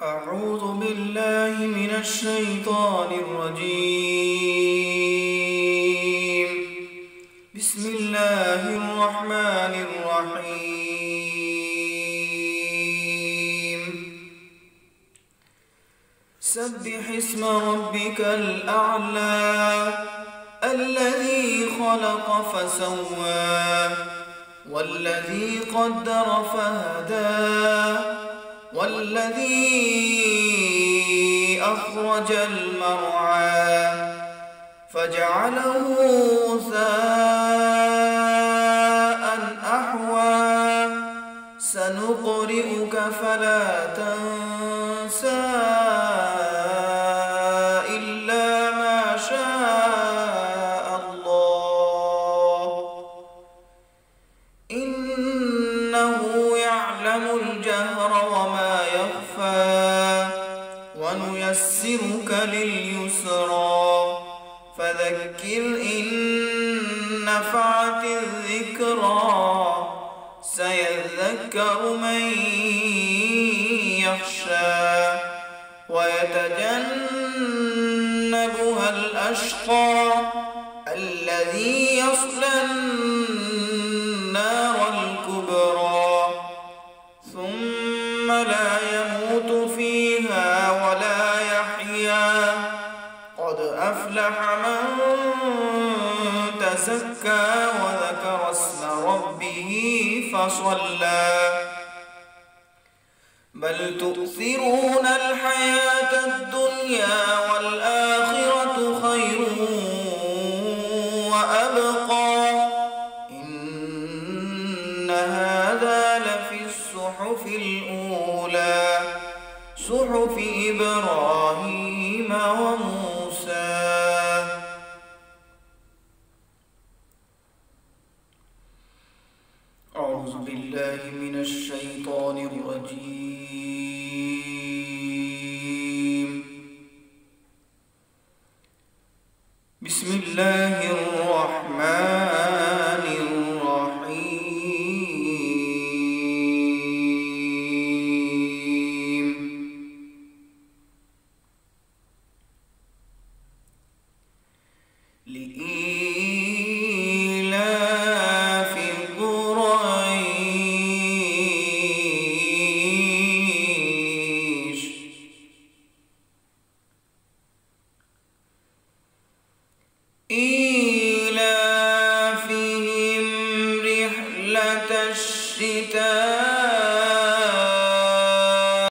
أعوذ بالله من الشيطان الرجيم. بسم الله الرحمن الرحيم. سبح اسم ربك الأعلى الذي خلق فسوى والذي قدر فهدى والذي أخرج المرعى فجعله غثاء أحوى سنقرئك فلا تنسى إلا ما شاء الله إنه يعلم الجهر وما يخفى ونيسرك لليسرى فذكر إن نفعت الذكرى سيذكر من يخشى ويتجنبها الأشقى الذي يصلى النار الكبرى ثم لا يموت فيها ولا يحيا قد أفلح من تزكى وذكر اسم ربه فصلى بل تؤثرون الحياة الدنيا والآخرة خير وأبقى إن هذا لفي الصحف الأولى صحف إبراهيم وموسى